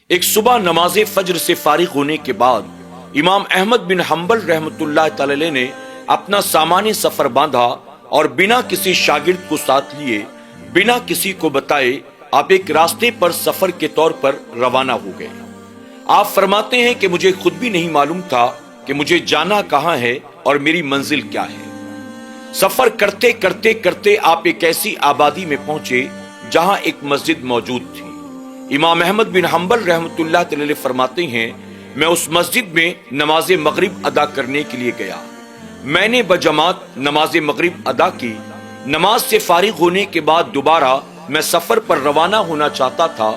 ایک صبح نماز فجر سے فارغ ہونے کے بعد امام احمد بن حنبل رحمۃ اللہ تعالی علیہ نے اپنا سامان سفر باندھا اور بنا کسی شاگرد کو ساتھ لیے، بنا کسی کو بتائے آپ ایک راستے پر سفر کے طور پر روانہ ہو گئے۔ آپ فرماتے ہیں کہ مجھے خود بھی نہیں معلوم تھا کہ مجھے جانا کہاں ہے اور میری منزل کیا ہے۔ سفر کرتے کرتے کرتے آپ ایک ایسی آبادی میں پہنچے جہاں ایک مسجد موجود تھی۔ امام احمد بن حنبل رحمۃ اللہ تعالی فرماتے ہیں، میں اس مسجد میں نماز مغرب ادا کرنے کے لیے گیا۔ میں نے بجماعت نماز مغرب ادا کی۔ نماز سے فارغ ہونے کے بعد دوبارہ میں سفر پر روانہ ہونا چاہتا تھا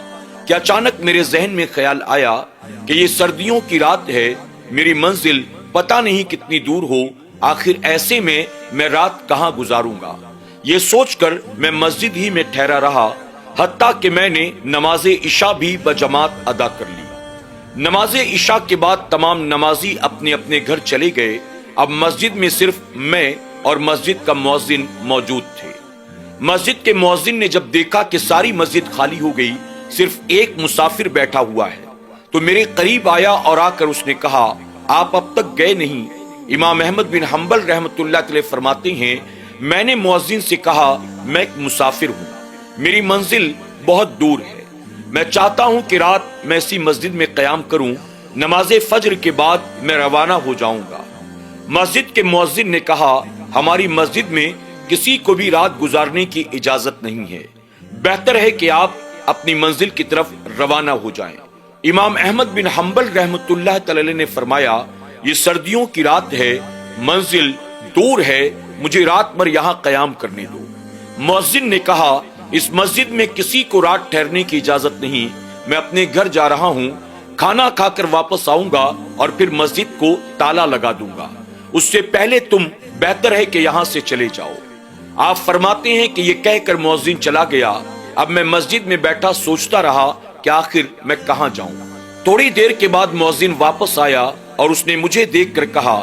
کہ اچانک میرے ذہن میں خیال آیا کہ یہ سردیوں کی رات ہے، میری منزل پتہ نہیں کتنی دور ہو، آخر ایسے میں رات کہاں گزاروں گا۔ یہ سوچ کر میں مسجد ہی میں ٹھہرا رہا، حتیٰ کہ میں نے نماز عشاء بھی بجماعت ادا کر لی۔ نماز عشاء کے بعد تمام نمازی اپنے اپنے گھر چلے گئے۔ اب مسجد میں صرف میں اور مسجد کا مؤذن موجود تھے۔ مسجد کے مؤذن نے جب دیکھا کہ ساری مسجد خالی ہو گئی، صرف ایک مسافر بیٹھا ہوا ہے، تو میرے قریب آیا اور آ کر اس نے کہا، آپ اب تک گئے نہیں؟ امام احمد بن حنبل رحمۃ اللہ تعالی فرماتے ہیں، میں نے مؤذن سے کہا، میں ایک مسافر ہوں، میری منزل بہت دور ہے، میں چاہتا ہوں کہ رات میں اسی مسجد میں قیام کروں، نماز فجر کے بعد میں روانہ ہو جاؤں گا۔ مسجد کے مؤذن نے کہا، ہماری مسجد میں کسی کو بھی رات گزارنے کی اجازت نہیں ہے، بہتر ہے کہ آپ اپنی منزل کی طرف روانہ ہو جائیں۔ امام احمد بن حنبل رحمۃ اللہ تعالی نے فرمایا، یہ سردیوں کی رات ہے، منزل دور ہے، مجھے رات بھر یہاں قیام کرنے دو۔ مؤذن نے کہا، اس مسجد میں کسی کو رات ٹھہرنے کی اجازت نہیں، میں اپنے گھر جا رہا ہوں، کھانا کھا کر واپس آؤں گا اور پھر مسجد کو تالا لگا دوں گا، اس سے پہلے تم بہتر ہے کہ یہاں سے چلے جاؤ۔ آپ فرماتے ہیں کہ یہ کہہ کر مؤذن چلا گیا۔ اب میں مسجد میں بیٹھا سوچتا رہا کہ آخر میں کہاں جاؤں۔ تھوڑی دیر کے بعد مؤذن واپس آیا اور اس نے مجھے دیکھ کر کہا،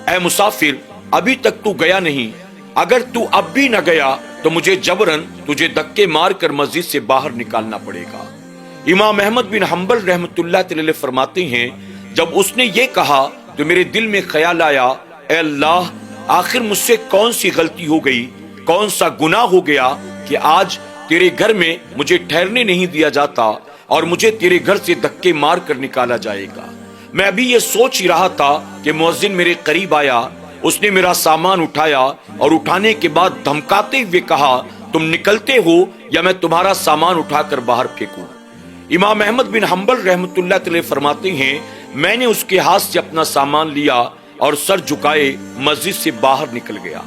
اے مسافر، ابھی تک تو گیا نہیں، اگر تو اب بھی نہ گیا تو مجھے جبرن تجھے دھکے مار کر مسجد سے باہر نکالنا پڑے گا۔ امام احمد بن حنبل رحمۃ اللہ تعالی فرماتے ہیں، جب اس نے یہ کہا تو میرے دل میں خیال آیا، اے اللہ، آخر مجھ سے کون سی غلطی ہو گئی، کون سا گناہ ہو گیا کہ آج تیرے گھر میں مجھے ٹھہرنے نہیں دیا جاتا اور مجھے تیرے گھر سے دھکے مار کر نکالا جائے گا۔ میں ابھی یہ سوچ ہی رہا تھا کہ مؤذن میرے قریب آیا، اس نے میرا سامان اٹھایا اور اٹھانے کے بعد دھمکاتے ہوئے کہا، تم نکلتے ہو یا میں تمہارا سامان اٹھا کر باہر پھینکوں۔ امام احمد بن حنبل رحمۃ اللہ تعالی فرماتے ہیں، میں نے اس کے ہاتھ سے اپنا سامان لیا اور سر جھکائے مسجد سے باہر نکل گیا۔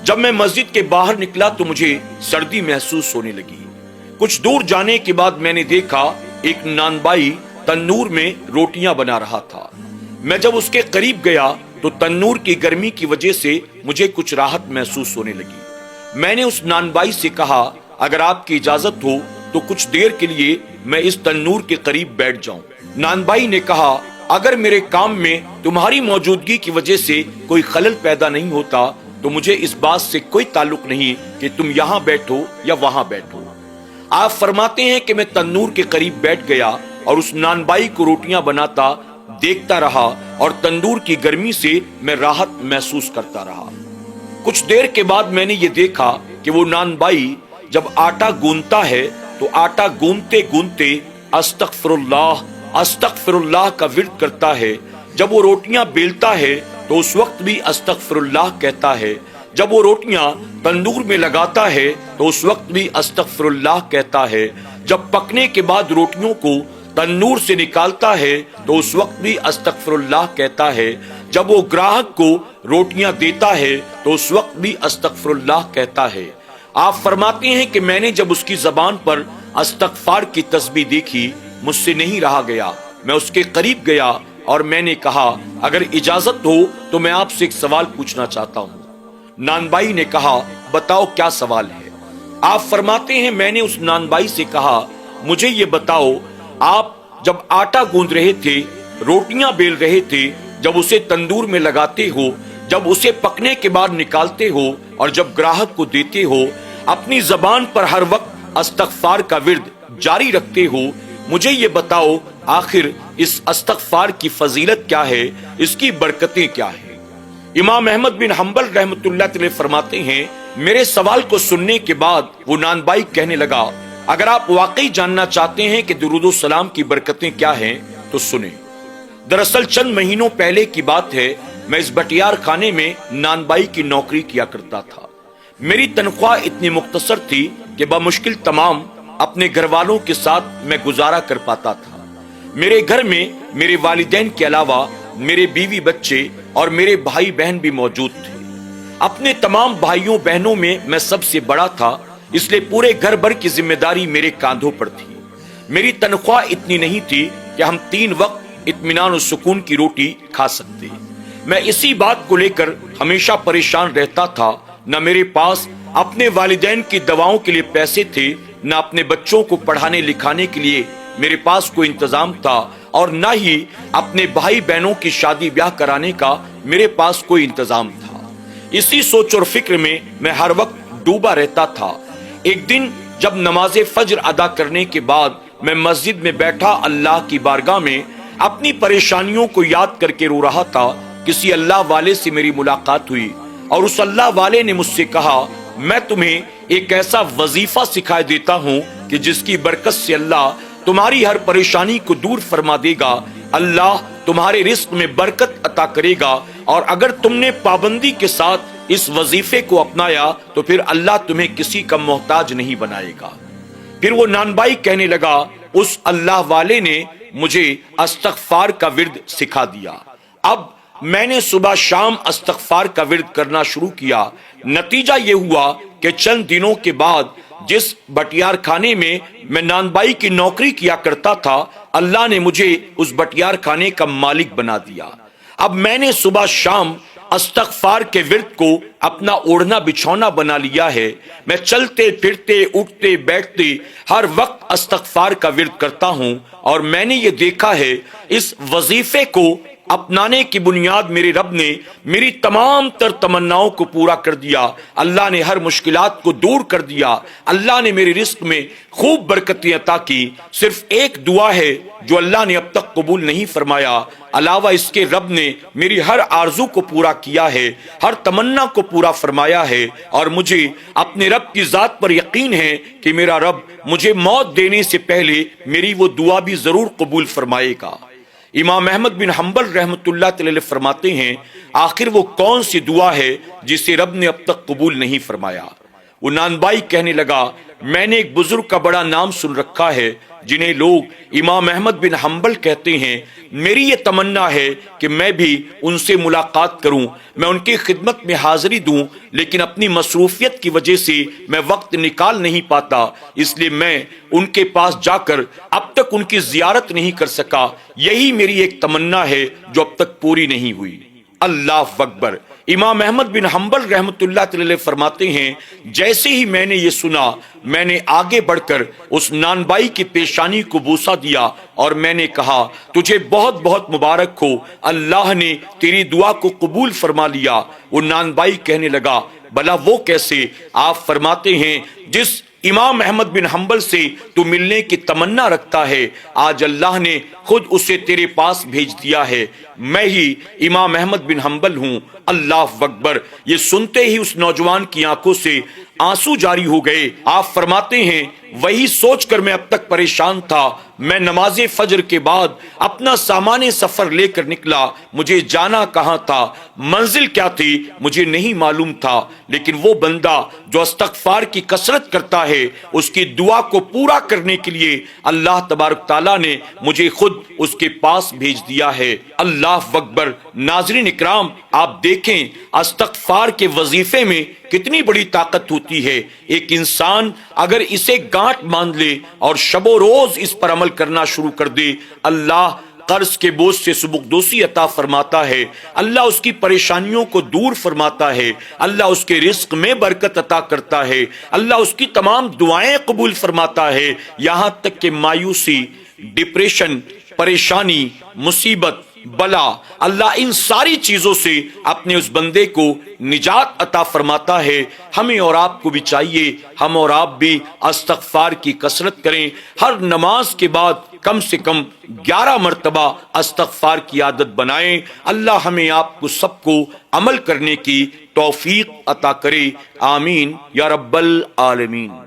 جب میں مسجد کے باہر نکلا تو مجھے سردی محسوس ہونے لگی۔ کچھ دور جانے کے بعد میں نے دیکھا ایک نان بائی تنور میں روٹیاں بنا رہا تھا۔ میں جب اس کے قریب گیا تو تنور کی گرمی کی وجہ سے مجھے کچھ راحت محسوس ہونے لگی۔ میں نے اس نان بائی سے کہا، اگر آپ کی اجازت ہو تو کچھ دیر کے لیے میں اس تنور کے قریب بیٹھ جاؤں۔ نان بائی نے کہا، اگر میرے کام میں تمہاری موجودگی کی وجہ سے کوئی خلل پیدا نہیں ہوتا تو مجھے اس بات سے کوئی تعلق نہیں کہ تم یہاں بیٹھو یا وہاں بیٹھو۔ آپ فرماتے ہیں کہ میں تنور کے قریب بیٹھ گیا اور اس نان بائی کو روٹیاں بناتا دیکھتا رہا اور تندور کی گرمی سے میں راحت محسوس کرتا رہا۔ کچھ دیر کے بعد میں نے یہ دیکھا کہ وہ نان بائی جب آٹا گوندتا ہے تو آٹا گوندتے گوندتے استغفر اللہ استغفر اللہ کا ورد کرتا ہے، جب وہ روٹیاں بیلتا ہے تو اس وقت بھی استغفر اللہ کہتا ہے، جب وہ روٹیاں تندور میں لگاتا ہے تو اس وقت بھی استغفر اللہ کہتا ہے، جب پکنے کے بعد روٹیوں کو تنور سے نکالتا ہے تو اس وقت بھی استغفر اللہ کہتا ہے، جب وہ گراہک کو روٹیاں دیتا ہے تو اس وقت بھی استغفر اللہ کہتا ہے۔ آپ فرماتے ہیں کہ میں نے جب اس کی زبان پر استغفار کی تسبیح دیکھی، مجھ سے نہیں رہا گیا، میں اس کے قریب گیا اور میں نے کہا، اگر اجازت ہو تو میں آپ سے ایک سوال پوچھنا چاہتا ہوں۔ نان بائی نے کہا، بتاؤ کیا سوال ہے۔ آپ فرماتے ہیں، میں نے اس نان بائی سے کہا، مجھے یہ بتاؤ، آپ جب آٹا گوندھ رہے تھے، روٹیاں بیل رہے تھے، جب اسے تندور میں لگاتے ہو، جب اسے پکنے کے بعد نکالتے ہو اور جب گراہک کو دیتے ہو، اپنی زبان پر ہر وقت استغفار کا ورد جاری رکھتے ہو، مجھے یہ بتاؤ آخر اس استغفار کی فضیلت کیا ہے، اس کی برکتیں کیا ہیں؟ امام احمد بن حنبل رحمۃ اللہ علیہ فرماتے ہیں، میرے سوال کو سننے کے بعد وہ نان بائی کہنے لگا، اگر آپ واقعی جاننا چاہتے ہیں کہ درود و سلام کی برکتیں کیا ہیں تو سنیں۔ دراصل چند مہینوں پہلے کی بات ہے، میں اس بٹیار خانے میں نان بائی کی نوکری کیا کرتا تھا۔ میری تنخواہ اتنی مختصر تھی کہ بمشکل تمام اپنے گھر والوں کے ساتھ میں گزارا کر پاتا تھا۔ میرے گھر میں میرے والدین کے علاوہ میرے بیوی بچے اور میرے بھائی بہن بھی موجود تھے۔ اپنے تمام بھائیوں بہنوں میں سب سے بڑا تھا، اس لیے پورے گھر بھر کی ذمہ داری میرے کاندھوں پر تھی۔ میری تنخواہ اتنی نہیں تھی کہ ہم 3 وقت اطمینان و سکون کی روٹی کھا سکتے۔ میں اسی بات کو لے کر ہمیشہ پریشان رہتا تھا، نہ میرے پاس اپنے والدین کی دواؤں کے لیے پیسے تھے، نہ اپنے بچوں کو پڑھانے لکھانے کے لیے میرے پاس کوئی انتظام تھا، اور نہ ہی اپنے بھائی بہنوں کی شادی بیاہ کرانے کا میرے پاس کوئی انتظام تھا۔ اسی سوچ اور فکر میں ہر وقت ڈوبا رہتا تھا۔ ایک دن جب نماز فجر ادا کرنے کے بعد میں مسجد میں بیٹھا اللہ کی بارگاہ میں اپنی پریشانیوں کو یاد کر کے رو رہا تھا، کسی اللہ والے سے میری ملاقات ہوئی اور اس اللہ والے نے مجھ سے کہا، میں تمہیں ایک ایسا وظیفہ سکھائے دیتا ہوں کہ جس کی برکت سے اللہ تمہاری ہر پریشانی کو دور فرما دے گا، اللہ تمہارے رزق میں برکت عطا کرے گا، اور اگر تم نے پابندی کے ساتھ اس وظیفے کو اپنایا تو پھر اللہ تمہیں کسی کا محتاج نہیں بنائے گا۔ پھر وہ نان بائی کہنے لگا، اس اللہ والے نے مجھے استغفار کا ورد سکھا دیا۔ اب میں نے صبح شام استغفار کا ورد کرنا شروع کیا۔ نتیجہ یہ ہوا کہ چند دنوں کے بعد جس بٹیار خانے میں نان بائی کی نوکری کیا کرتا تھا، اللہ نے مجھے اس بٹیار خانے کا مالک بنا دیا۔ اب میں نے صبح شام استغفار کے ورد کو اپنا اوڑھنا بچھونا بنا لیا ہے۔ میں چلتے پھرتے اٹھتے بیٹھتے ہر وقت استغفار کا ورد کرتا ہوں، اور میں نے یہ دیکھا ہے اس وظیفے کو اپنانے کی بنیاد میرے رب نے میری تمام تر تمناؤں کو پورا کر دیا۔ اللہ نے ہر مشکلات کو دور کر دیا، اللہ نے میرے رزق میں خوب برکتیں عطا کی۔ صرف ایک دعا ہے جو اللہ نے اب تک قبول نہیں فرمایا، علاوہ اس کے رب نے میری ہر آرزو کو پورا کیا ہے، ہر تمنا کو پورا فرمایا ہے، اور مجھے اپنے رب کی ذات پر یقین ہے کہ میرا رب مجھے موت دینے سے پہلے میری وہ دعا بھی ضرور قبول فرمائے گا۔ امام احمد بن حنبل رحمۃ اللہ علیہ فرماتے ہیں، آخر وہ کون سی دعا ہے جسے رب نے اب تک قبول نہیں فرمایا؟ وہ نان بائی کہنے لگا، میں نے ایک بزرگ کا بڑا نام سن رکھا ہے جنہیں لوگ امام احمد بن حنبل کہتے ہیں۔ میری یہ تمنا ہے کہ میں بھی ان سے ملاقات کروں، میں ان کی خدمت میں حاضری دوں، لیکن اپنی مصروفیت کی وجہ سے میں وقت نکال نہیں پاتا، اس لیے میں ان کے پاس جا کر اب تک ان کی زیارت نہیں کر سکا۔ یہی میری ایک تمنا ہے جو اب تک پوری نہیں ہوئی۔ اللہ اکبر۔ امام احمد بن حنبل رحمۃ اللہ علیہ فرماتے ہیں، جیسے ہی میں نے یہ سنا، میں نے آگے بڑھ کر اس نان بائی کی پیشانی کو بوسہ دیا اور میں نے کہا، تجھے بہت بہت مبارک ہو، اللہ نے تیری دعا کو قبول فرما لیا۔ وہ نان بائی کہنے لگا، بھلا وہ کیسے؟ آپ فرماتے ہیں، جس امام احمد بن حنبل سے تو ملنے کی تمنا رکھتا ہے، آج اللہ نے خود اسے تیرے پاس بھیج دیا ہے۔ میں ہی امام احمد بن حنبل ہوں۔ اللہ اکبر۔ یہ سنتے ہی اس نوجوان کی آنکھوں سے آنسو جاری ہو گئے۔ آپ فرماتے ہیں، وہی سوچ کر میں اب تک پریشان تھا۔ میں نماز فجر کے بعد اپنا سامان سفر لے کر نکلا۔ مجھے جانا کہاں تھا، منزل کیا تھی، مجھے نہیں معلوم تھا، لیکن وہ بندہ جو استغفار کی کثرت کرتا ہے، اس کی دعا کو پورا کرنے کے لیے اللہ تبارک تعالیٰ نے مجھے خود اس کے پاس بھیج دیا ہے۔ اللہ اکبر۔ ناظرین اکرام، آپ دیکھیں استغفار کے وظیفے میں کتنی بڑی طاقت ہوتی ہے۔ ایک انسان اگر اسے گانٹ باندھ لے اور شب و روز اس پر عمل کرنا شروع کر دے، اللہ قرض کے بوجھ سے سبکدوسی عطا فرماتا ہے، اللہ اس کی پریشانیوں کو دور فرماتا ہے، اللہ اس کے رزق میں برکت عطا کرتا ہے، اللہ اس کی تمام دعائیں قبول فرماتا ہے، یہاں تک کہ مایوسی، ڈپریشن، پریشانی، مصیبت، بلا، اللہ ان ساری چیزوں سے اپنے اس بندے کو نجات عطا فرماتا ہے۔ ہمیں اور آپ کو بھی چاہیے ہم اور آپ بھی استغفار کی کثرت کریں، ہر نماز کے بعد کم سے کم 11 مرتبہ استغفار کی عادت بنائیں۔ اللہ ہمیں آپ کو سب کو عمل کرنے کی توفیق عطا کرے، آمین یا رب العالمین۔